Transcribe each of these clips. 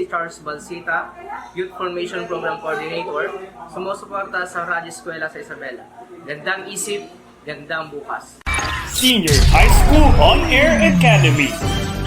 si Charles Balsita, Youth Formation Program Coordinator, sumusuporta sa Radyo Eskwela sa Isabela. Gandang isip, gandang bukas. Senior High School On-Air Academy.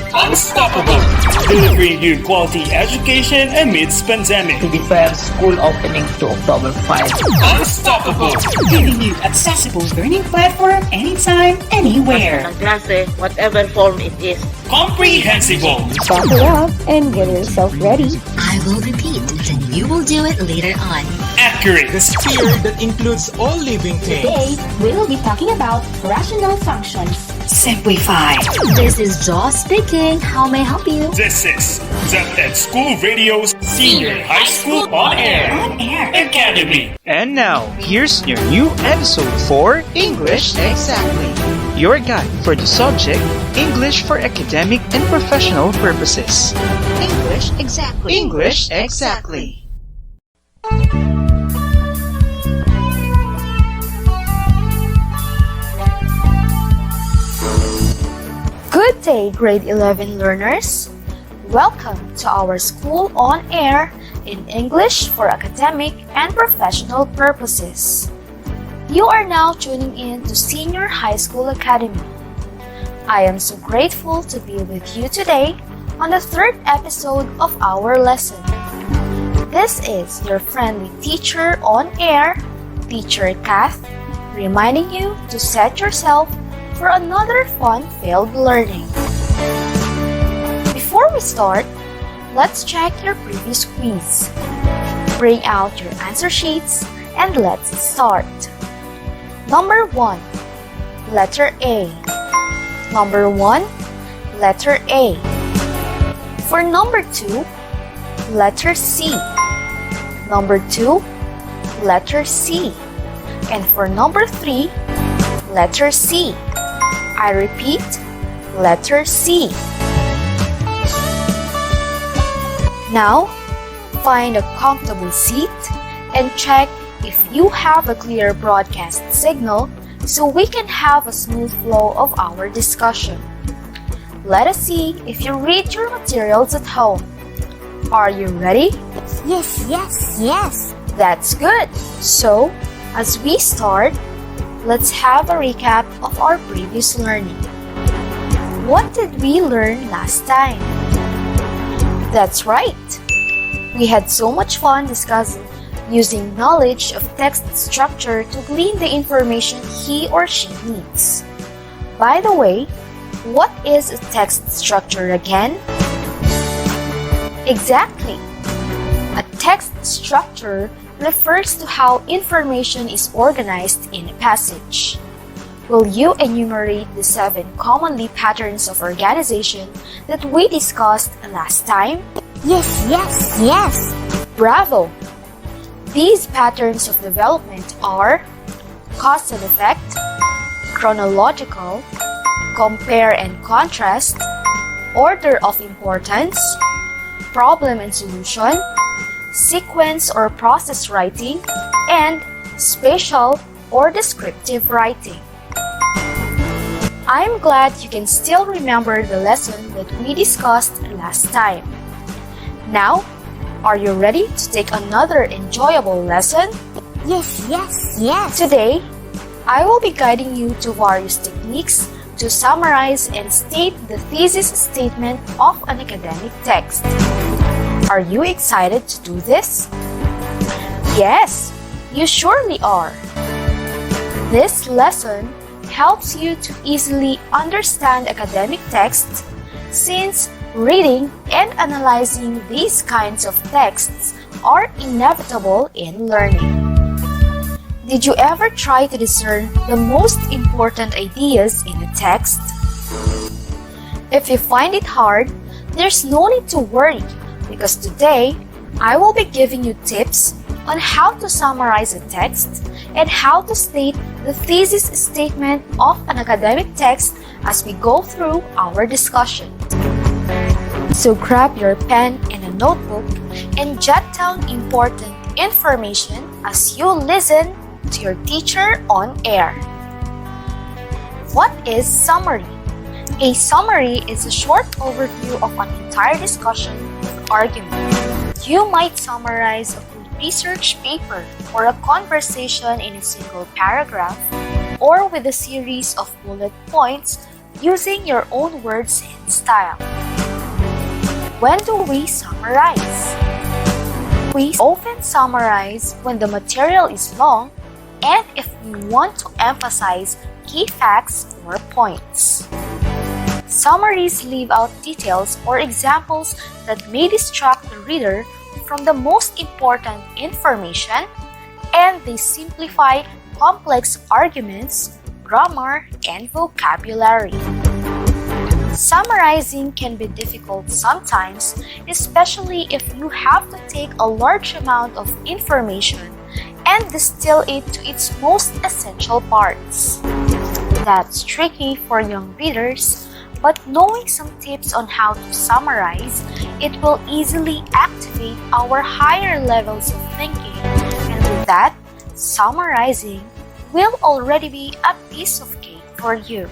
Unstoppable! Delivering you quality education amidst pandemic. To defer school opening to October 5. Unstoppable! Giving you accessible learning platform anytime, anywhere. Ng klase, whatever form it is. Comprehensible! Buckle up and get yourself ready. I will repeat, then you will do it later on. Accurate! The sphere that includes all living things. Today, we will be talking about rational functions. Simplified. This is Joss speaking. How may I help you? This is ZTED School Radio's Senior High School On-Air Academy. And now, here's your new episode for English Exactly. Your guide for the subject English for academic and professional purposes. English exactly. English Exactly. Good day, grade 11 learners. Welcome to our School on Air in English for academic and professional purposes. You are now tuning in to Senior High School Academy. I am so grateful to be with you today on the third episode of our lesson. This is your friendly teacher on air, Teacher Kath, reminding you to set yourself for another fun-filled learning. Before we start, let's check your previous quiz. Bring out your answer sheets and let's start. Number 1, letter A. Number 1, letter A. For number 2, letter C. Number 2, letter C. And for number 3, letter C. I repeat, letter C. Now, find a comfortable seat and check if you have a clear broadcast signal so we can have a smooth flow of our discussion. Let us see if you read your materials at home. Are you ready? Yes. That's good. So, as we start, let's have a recap of our previous learning. What did we learn last time? That's right. We had so much fun discussing using knowledge of text structure to glean the information he or she needs. By the way, what is a text structure again? Exactly. A text structure refers to how information is organized in a passage. Will you enumerate the 7 commonly patterns of organization that we discussed last time? Yes. Bravo! These patterns of development are cause and effect, chronological, compare and contrast, order of importance, problem and solution, sequence or process writing, and spatial or descriptive writing. I'm glad you can still remember the lesson that we discussed last time. Now, are you ready to take another enjoyable lesson? Yes. Today, I will be guiding you to various techniques to summarize and state the thesis statement of an academic text. Are you excited to do this? Yes, you surely are. This lesson helps you to easily understand academic texts since reading and analyzing these kinds of texts are inevitable in learning. Did you ever try to discern the most important ideas in a text? If you find it hard, there's no need to worry because today I will be giving you tips on how to summarize a text and how to state the thesis statement of an academic text as we go through our discussion. So grab your pen and a notebook and jot down important information as you listen to your teacher on air. What is summary? A summary is a short overview of an entire discussion argument. You might summarize a full research paper or a conversation in a single paragraph or with a series of bullet points using your own words and style. When do we summarize? We often summarize when the material is long and if we want to emphasize key facts or points. Summaries leave out details or examples that may distract the reader from the most important information, and they simplify complex arguments, grammar, and vocabulary. Summarizing can be difficult sometimes, especially if you have to take a large amount of information and distill it to its most essential parts. That's tricky for young readers, but knowing some tips on how to summarize, it will easily activate our higher levels of thinking, and with that, summarizing will already be a piece of cake for you.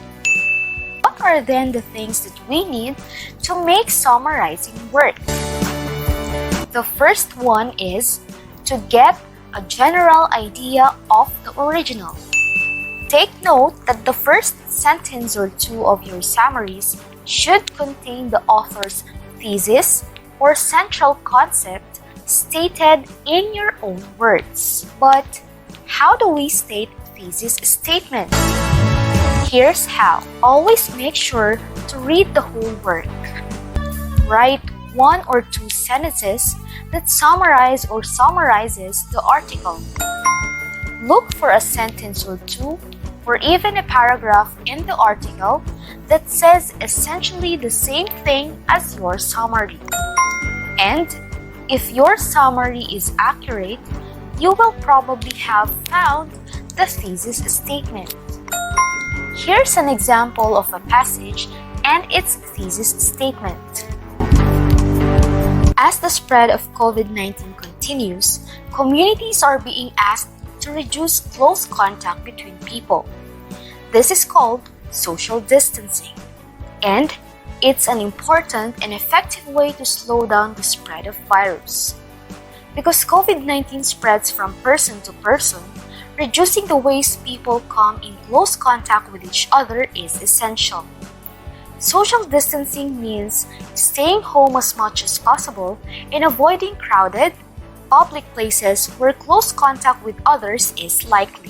What are then the things that we need to make summarizing work? The first one is to get a general idea of the original. Take note that the first sentence or two of your summaries should contain the author's thesis or central concept stated in your own words. But how do we state thesis statement? Here's how. Always make sure to read the whole work. Write one or two sentences that summarize or summarizes the article. Look for a sentence or two or even a paragraph in the article that says essentially the same thing as your summary. And if your summary is accurate, you will probably have found the thesis statement. Here's an example of a passage and its thesis statement. As the spread of COVID-19 continues, communities are being asked to reduce close contact between people. This is called social distancing, and it's an important and effective way to slow down the spread of virus. Because COVID-19 spreads from person to person, reducing the ways people come in close contact with each other is essential. Social distancing means staying home as much as possible and avoiding crowded, public places where close contact with others is likely.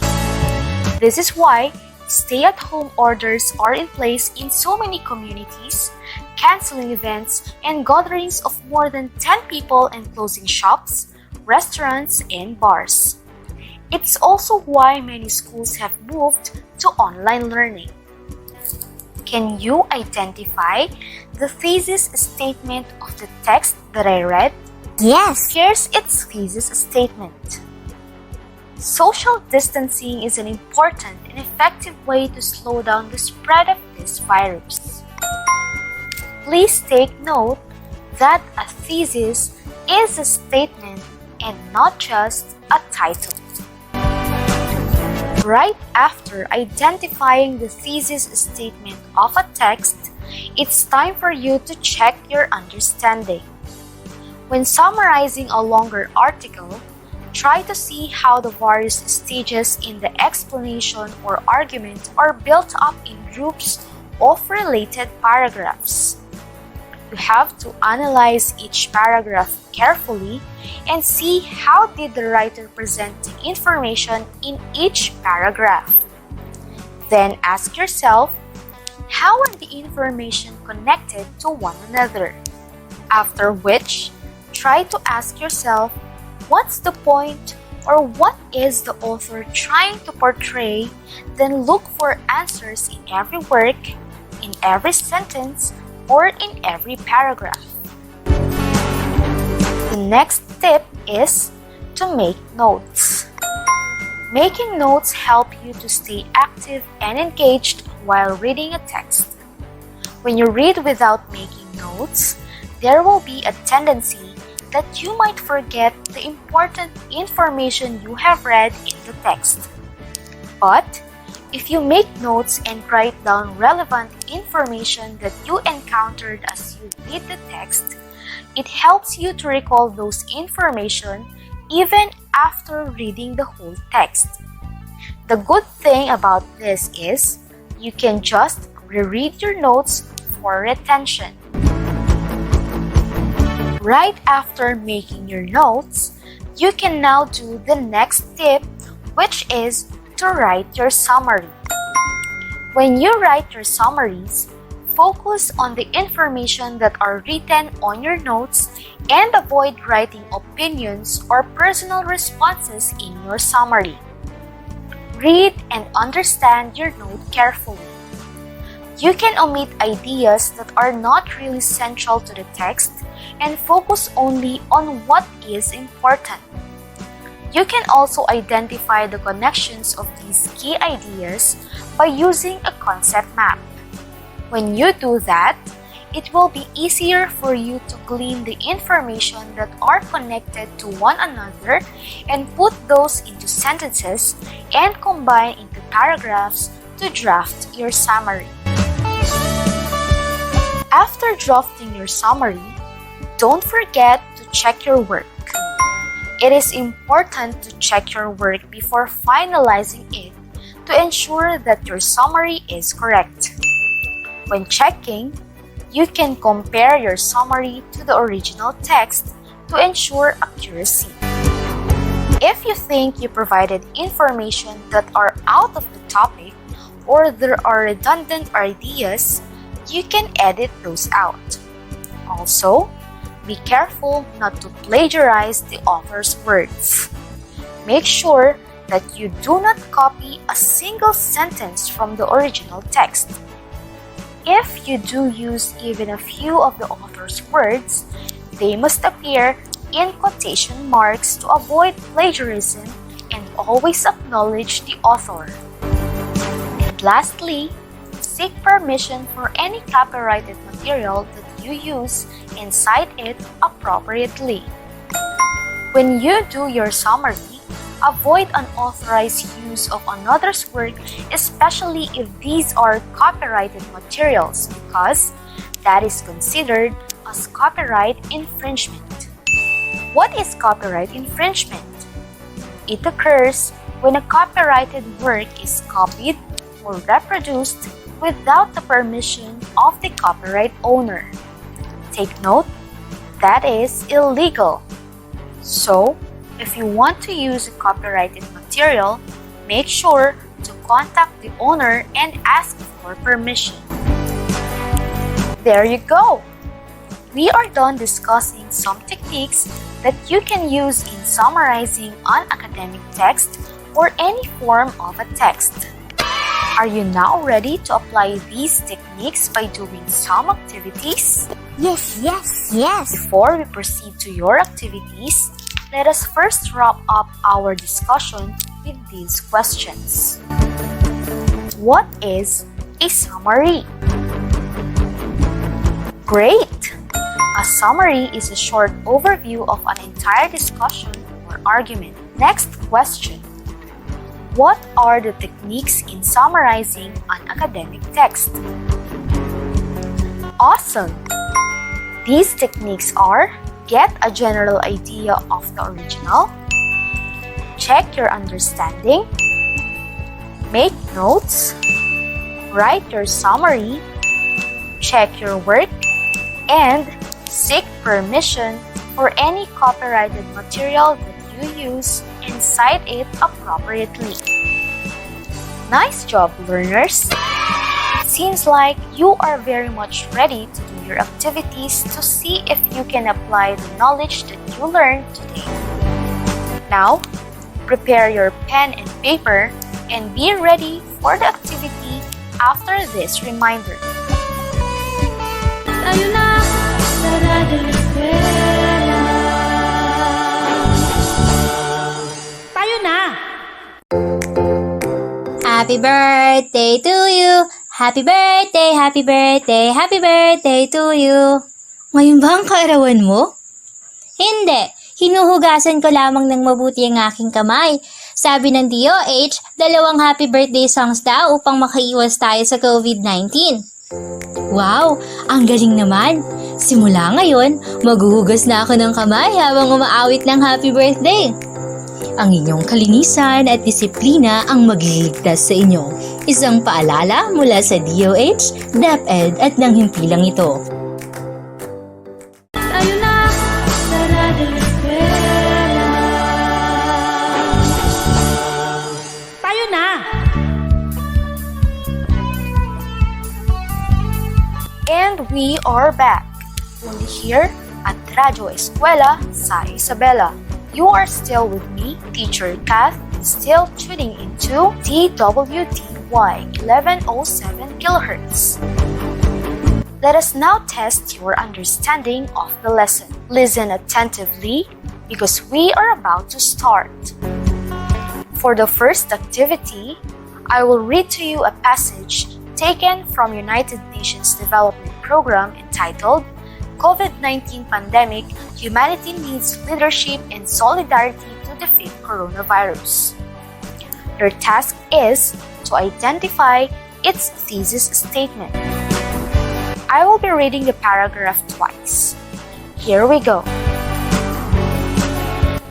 This is why stay-at-home orders are in place in so many communities, canceling events and gatherings of more than 10 people and closing shops, restaurants, and bars. It's also why many schools have moved to online learning. Can you identify the thesis statement of the text that I read? Yes. Here's its thesis statement. Social distancing is an important and effective way to slow down the spread of this virus. Please take note that a thesis is a statement and not just a title. Right after identifying the thesis statement of a text, it's time for you to check your understanding. When summarizing a longer article, try to see how the various stages in the explanation or argument are built up in groups of related paragraphs. You have to analyze each paragraph carefully and see how did the writer present the information in each paragraph. Then ask yourself, how are the information connected to one another? After which, try to ask yourself, what's the point or what is the author trying to portray? Then look for answers in every work, in every sentence, or in every paragraph. The next tip is to make notes. Making notes help you to stay active and engaged while reading a text. When you read without making notes, there will be a tendency that you might forget the important information you have read in the text. But if you make notes and write down relevant information that you encountered as you read the text, It helps you to recall those information even after reading the whole text. The good thing about this is you can just reread your notes for retention. Right after making your notes, you can now do the next tip, which is to write your summary. When you write your summaries, focus on the information that are written on your notes and avoid writing opinions or personal responses in your summary. Read and understand your note carefully. You can omit ideas that are not really central to the text and focus only on what is important. You can also identify the connections of these key ideas by using a concept map. When you do that, it will be easier for you to glean the information that are connected to one another and put those into sentences and combine into paragraphs to draft your summary. After drafting your summary, don't forget to check your work. It is important to check your work before finalizing it to ensure that your summary is correct. When checking, you can compare your summary to the original text to ensure accuracy. If you think you provided information that are out of the topic or there are redundant ideas, you can edit those out. Also, be careful not to plagiarize the author's words. Make sure that you do not copy a single sentence from the original text. If you do use even a few of the author's words, they must appear in quotation marks to avoid plagiarism and always acknowledge the author. And lastly, seek permission for any copyrighted material that you use and cite it appropriately. When you do your summary, avoid unauthorized use of another's work, especially if these are copyrighted materials, because that is considered as copyright infringement. What is copyright infringement? It occurs when a copyrighted work is copied or reproduced without the permission of the copyright owner. Take note, that is illegal. So, if you want to use a copyrighted material, make sure to contact the owner and ask for permission. There you go! We are done discussing some techniques that you can use in summarizing an academic text or any form of a text. Are you now ready to apply these techniques by doing some activities? Yes, yes, yes. Before we proceed to your activities, let us first wrap up our discussion with these questions. What is a summary? Great! A summary is a short overview of an entire discussion or argument. Next question. What are the techniques in summarizing an academic text? Awesome! These techniques are: get a general idea of the original, check your understanding, make notes, write your summary, check your work, and seek permission for any copyrighted material that you use and cite it appropriately. Nice job, learners! Seems like you are very much ready to do your activities to see if you can apply the knowledge that you learned today. Now, prepare your pen and paper and be ready for the activity after this reminder. Tayo na! Happy birthday to you! Happy birthday, happy birthday, happy birthday to you! Ngayon ba ang kaarawan mo? Hindi! Hinuhugasan ko lamang ng mabuti ang aking kamay. Sabi ng DOH, 2 happy birthday songs daw upang makaiwas tayo sa COVID-19. Wow, ang galing naman! Simula ngayon, maghuhugas na ako ng kamay habang umaawit ng happy birthday. Ang inyong kalinisan at disiplina ang magliligtas sa inyo. Isang paalala mula sa DOH, DepEd at ng himpilang ito. Tayo na sa Radyo Eskwela. Tayo na! And we are back. Only here at Radyo Eskwela sa Isabela. You are still with me, Teacher Kath, still tuning into DWDY 1107 kHz. Let us now test your understanding of the lesson. Listen attentively because we are about to start. For the first activity, I will read to you a passage taken from United Nations Development Program entitled COVID-19 Pandemic, Humanity Needs Leadership and Solidarity to Defeat Coronavirus. Your task is to identify its thesis statement. I will be reading the paragraph twice. Here we go.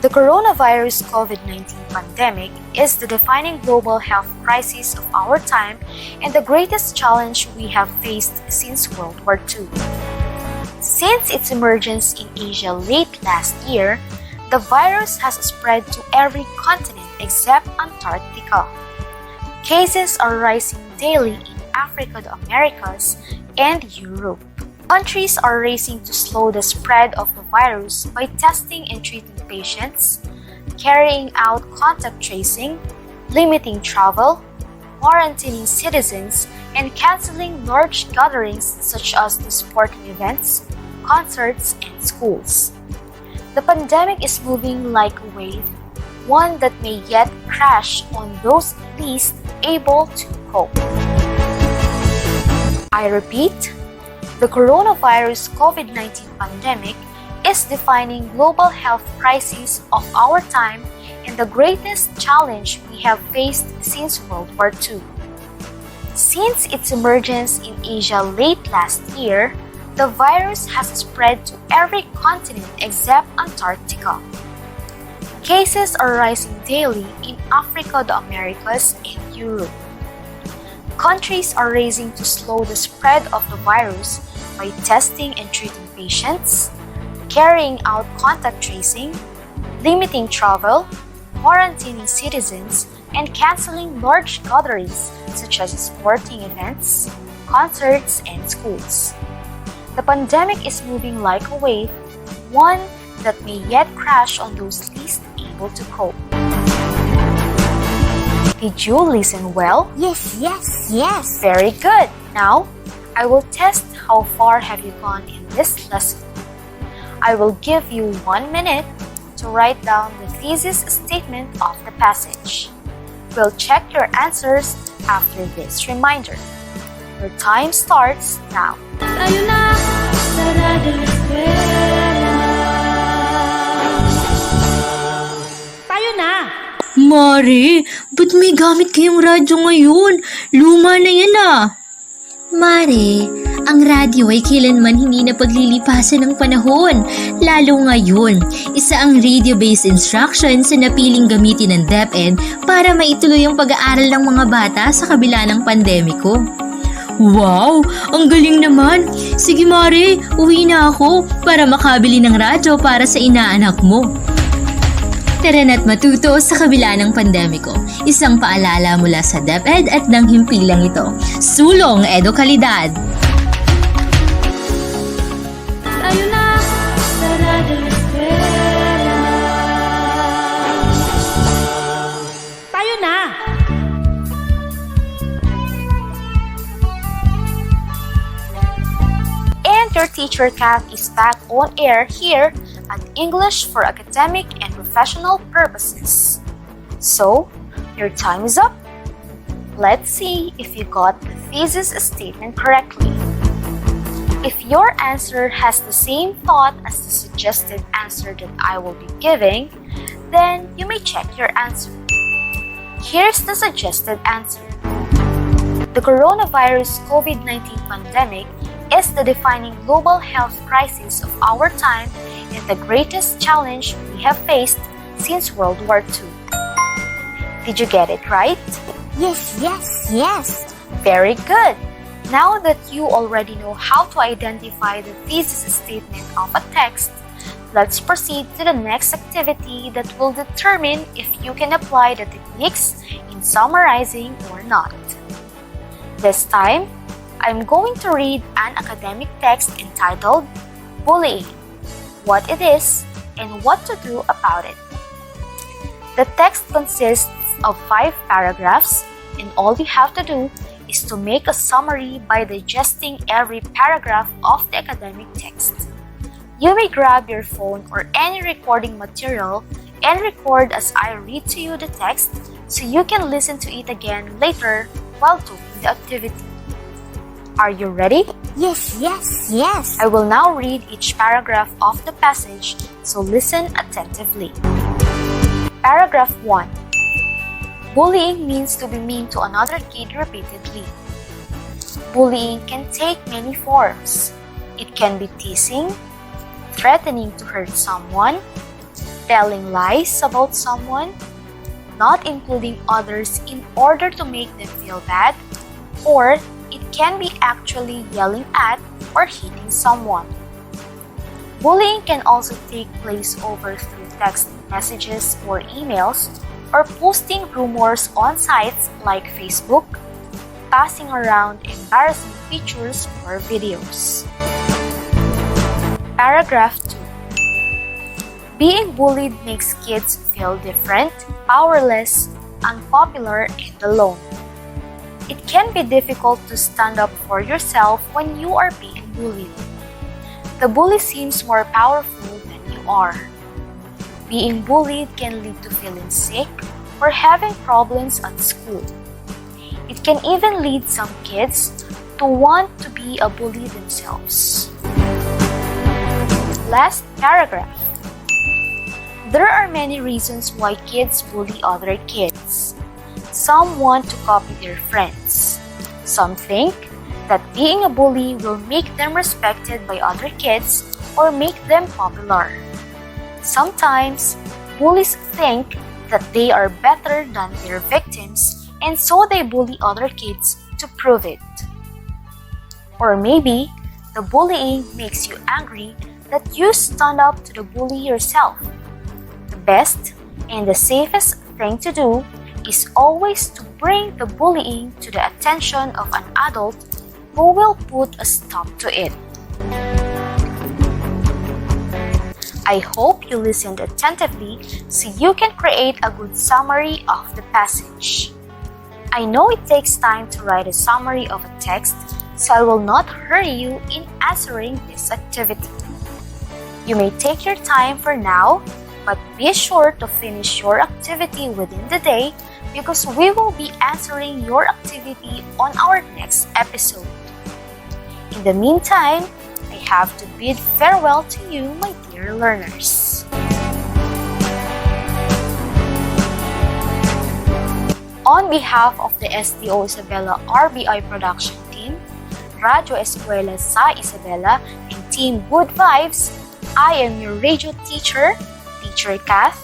The coronavirus COVID-19 pandemic is the defining global health crisis of our time and the greatest challenge we have faced since World War II. Since its emergence in Asia late last year, the virus has spread to every continent except Antarctica. Cases are rising daily in Africa, the Americas, and Europe. Countries are racing to slow the spread of the virus by testing and treating patients, carrying out contact tracing, limiting travel, quarantining citizens, and canceling large gatherings such as the sporting events, concerts, and schools. The pandemic is moving like a wave, one that may yet crash on those least able to cope. I repeat, the coronavirus COVID-19 pandemic is defining global health crisis of our time and the greatest challenge we have faced since World War II. Since its emergence in Asia late last year, the virus has spread to every continent except Antarctica. Cases are rising daily in Africa, the Americas, and Europe. Countries are racing to slow the spread of the virus by testing and treating patients, carrying out contact tracing, limiting travel, quarantining citizens, and canceling large gatherings such as sporting events, concerts, and schools. The pandemic is moving like a wave, one that may yet crash on those least able to cope. Did you listen well? Yes, yes, yes. Very good. Now, I will test how far have you gone in this lesson. I will give you 1 minute to write down the thesis statement of the passage. We'll check your answers after this reminder. Your time starts now. Tayo na sa Radyo Eskwela. Tayo na! Mari, ba't may gamit kayong radyo ngayon? Luma na yan ah! Mari, ang radyo ay kailanman hindi na paglilipasan ng panahon, lalo ngayon. Isa ang radio-based instruction sa napiling gamitin ng DepEd para maituloy ang pag-aaral ng mga bata sa kabila ng pandemiko. Wow! Ang galing naman! Sige Mari, uwi na ako para makabili ng radyo para sa inaanak mo. Tara na't matuto sa kabila ng pandemiko. Isang paalala mula sa DepEd at ng himpilang ito. Sulong Edukalidad! Tayo na sa Radyo Eskwela. Tayo na! And your teacher Kath is back on air here at English for academic and professional purposes. So, your time is up. Let's see if you got the thesis statement correctly. If your answer has the same thought as the suggested answer that I will be giving, then you may check your answer. Here's the suggested answer. The coronavirus COVID-19 pandemic is the defining global health crisis of our time and the greatest challenge we have faced since World War II. Did you get it right? Yes, yes, yes. Very good! Now that you already know how to identify the thesis statement of a text, let's proceed to the next activity that will determine if you can apply the techniques in summarizing or not. This time, I'm going to read an academic text entitled Bullying, what it is, and what to do about it. The text consists of 5 paragraphs, and all you have to do is to make a summary by digesting every paragraph of the academic text. You may grab your phone or any recording material and record as I read to you the text so you can listen to it again later while doing the activity. Are you ready? Yes, yes, yes. I will now read each paragraph of the passage, so listen attentively. Paragraph 1. Bullying means to be mean to another kid repeatedly. Bullying can take many forms. It can be teasing, threatening to hurt someone, telling lies about someone, not including others in order to make them feel bad, or it can be actually yelling at or hitting someone. Bullying can also take place over through text messages or emails, or posting rumors on sites like Facebook, passing around embarrassing pictures or videos. Paragraph 2. Being bullied makes kids feel different, powerless, unpopular, and alone. It can be difficult to stand up for yourself when you are being bullied. The bully seems more powerful than you are. Being bullied can lead to feeling sick or having problems at school. It can even lead some kids to want to be a bully themselves. Last paragraph. There are many reasons why kids bully other kids. Some want to copy their friends. Some think that being a bully will make them respected by other kids or make them popular. Sometimes, bullies think that they are better than their victims and so they bully other kids to prove it. Or maybe, the bullying makes you angry that you stand up to the bully yourself. The best and the safest thing to do is always to bring the bullying to the attention of an adult who will put a stop to it. I hope you listened attentively so you can create a good summary of the passage. I know it takes time to write a summary of a text, so I will not hurry you in answering this activity. You may take your time for now, but be sure to finish your activity within the day because we will be answering your activity on our next episode. In the meantime, I have to bid farewell to you, my dear learners. On behalf of the STO Isabela RBI production team, Radyo Eskwela sa Isabela, and Team Good Vibes, I am your radio teacher, Teacher Kath,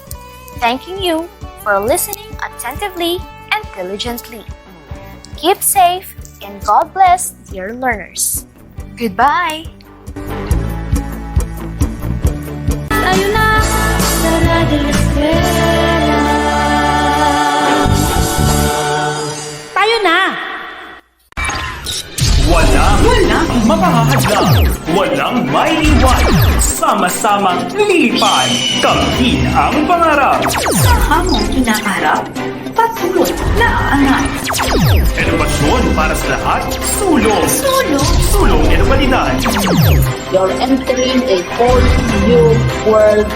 thanking you for listening attentively and diligently. Keep safe and God bless, dear learners. Goodbye! Tayo na sa Radyo Eskwela. Tayo na! Walang makahahadlang, walang maiiwan. Sama-samang lipad, kamtin ang pangarap. Sa hamong kinakarap, patuloy na aangat. Edukasyon para sa lahat, sulong. Sulong edukadidad. You're entering a whole new world,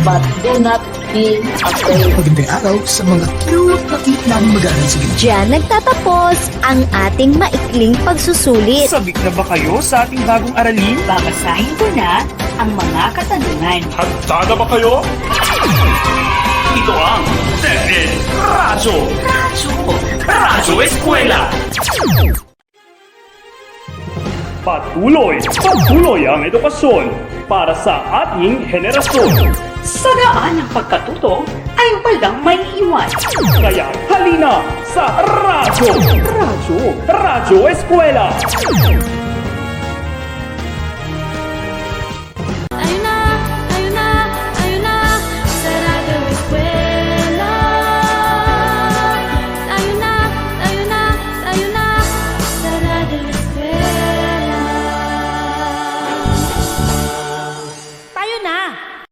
but do not be afraid. Magandang araw sa mga cute na kitlang mag-aaral sa gilid. Diyan nagtatapos ang ating maikling pagsusulit. Sabik na ba kayo sa ating bagong aralin? Babasahin ko na ang mga katanungan. Handa na ba kayo? Ito ang Radyo. Radyo Eskwela. Patuloy ang edukasyon para sa ating henerasyon. Sa daan ng pagkatuto ay walang may iwan. Kaya halina sa Radyo Eskwela.